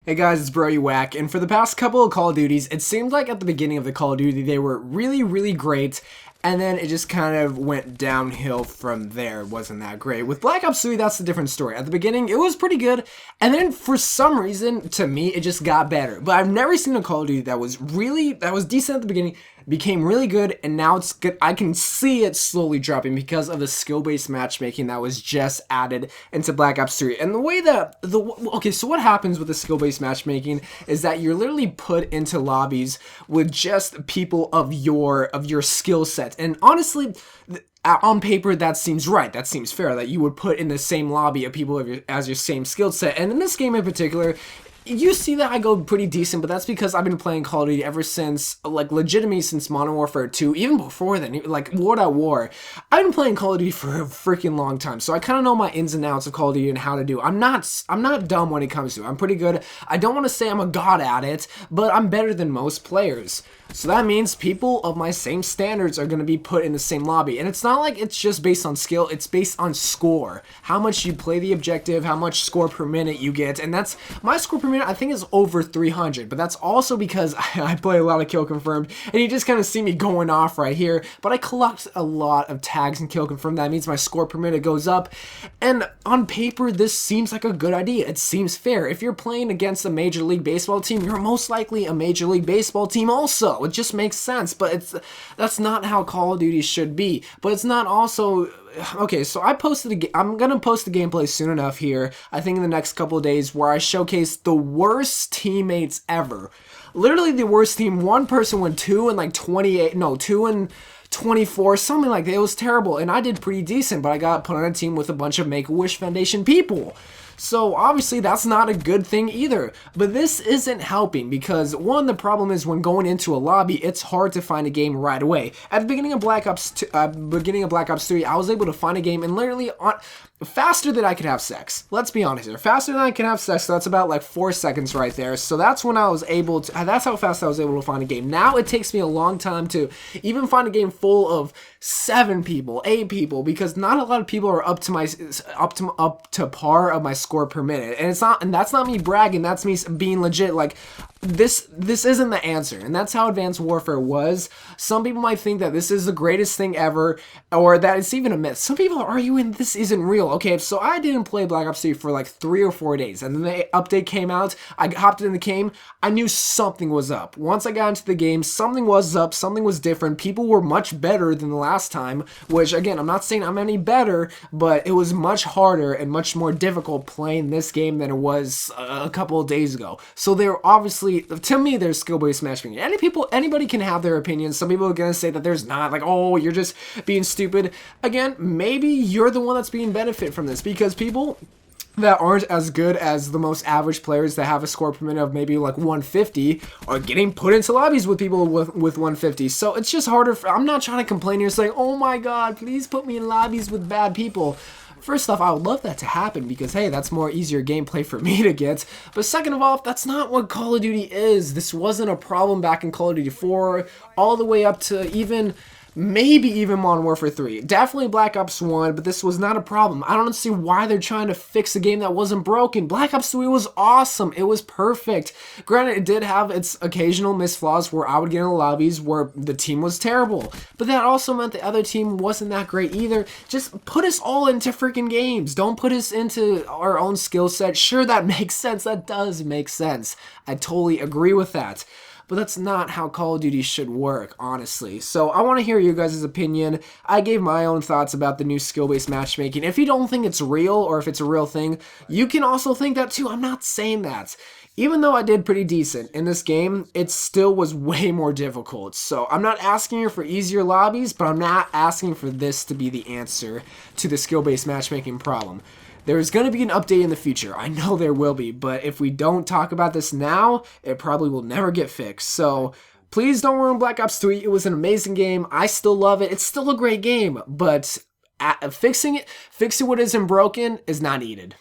Hey guys, it's WACK, and for the past couple of Call of Duties, it seemed like at the beginning of the Call of Duty they were really great, and then it just kind of went downhill from there. It wasn't that great. With Black Ops 3, that's a different story. At the beginning, it was pretty good, and then for some reason, to me, it just got better. But I've never seen a Call of Duty that was decent at the beginning, became really good, and now it's good. I can see it slowly dropping because of the skill-based matchmaking that was just added into Black Ops 3. And the way that okay, so what happens with the skill-based matchmaking is that you're literally put into lobbies with just people of your skill set. And honestly, on paper, that seems right. That seems fair that you would put in the same lobby of people as your same skill set. And in this game in particular, you see that I go pretty decent, but that's because I've been playing Call of Duty ever since, like, legitimately since Modern Warfare 2, even before then, like, World at War. I've been playing Call of Duty for a freaking long time, so I kind of know my ins and outs of Call of Duty and how to do. I'm not dumb when it comes to it. I'm pretty good. I don't want to say I'm a god at it, but I'm better than most players. So that means people of my same standards are going to be put in the same lobby. And it's not like it's just based on skill, it's based on score. How much you play the objective, how much score per minute you get. And that's, my score per minute I think is over 300. But that's also because I play a lot of kill confirmed. And you just kind of see me going off right here. But I collect a lot of tags in kill confirmed. That means my score per minute goes up. And on paper, this seems like a good idea. It seems fair. If you're playing against a Major League Baseball team, you're most likely a Major League Baseball team also. It just makes sense, but that's not how Call of Duty should be. But it's not also okay. So I'm gonna post the gameplay soon enough here. I think in the next couple of days, where I showcase the worst teammates ever. Literally the worst team. One person went 2 and like 28. No, 2 and 24, something like that. It was terrible, and I did pretty decent, but I got put on a team with a bunch of Make-A-Wish Foundation people. So obviously that's not a good thing either. But this isn't helping because, one, the problem is when going into a lobby, it's hard to find a game right away. At the beginning of Black Ops 3, I was able to find a game and literally faster than I could have sex. Let's be honest here. Faster than I can have sex, so that's about like 4 seconds right there. So that's when I was able to, that's how fast I was able to find a game. Now it takes me a long time to even find a game full of 7 people, 8 people, because not a lot of people are up to par of my score per minute. And that's not me bragging, that's me being legit. Like, this isn't the answer, and that's how Advanced Warfare was. Some people might think that this is the greatest thing ever, or that it's even a myth. Some people are arguing this isn't real. Okay, so I didn't play Black Ops 3 for like 3 or 4 days, and then the update came out. I hopped in the game. I knew something was up. Once I got into the game, something was up, something was different. People were much better than the last time, which, again, I'm not saying I'm any better, but it was much harder and much more difficult playing this game than it was a couple of days ago. So they're obviously, to me, there's skill-based matchmaking. Anybody can have their opinions. Some people are gonna say that there's not, like, oh, you're just being stupid. Again, maybe you're the one that's being benefit from this, because people that aren't as good as the most average players that have a score per minute of maybe like 150 are getting put into lobbies with people with 150. So it's just harder. I'm not trying to complain here saying, oh my god, please put me in lobbies with bad people. First off, I would love that to happen because, hey, that's more easier gameplay for me to get. But second of all, that's not what Call of Duty is. This wasn't a problem back in Call of Duty 4, all the way up to maybe even Modern Warfare 3. Definitely Black Ops 1, but this was not a problem. I don't see why they're trying to fix a game that wasn't broken. Black Ops 3 was awesome. It was perfect. Granted, it did have its occasional missed flaws where I would get in the lobbies where the team was terrible. But that also meant the other team wasn't that great either. Just put us all into freaking games. Don't put us into our own skill set. Sure, that makes sense. That does make sense. I totally agree with that. But that's not how Call of Duty should work, honestly. So I want to hear your guys' opinion. I gave my own thoughts about the new skill-based matchmaking. If you don't think it's real, or if it's a real thing, you can also think that too. I'm not saying that. Even though I did pretty decent in this game, it still was way more difficult. So I'm not asking you for easier lobbies, but I'm not asking for this to be the answer to the skill-based matchmaking problem. There's going to be an update in the future. I know there will be, but if we don't talk about this now, it probably will never get fixed. So please don't ruin Black Ops 3. It was an amazing game. I still love it. It's still a great game, but fixing what isn't broken is not needed.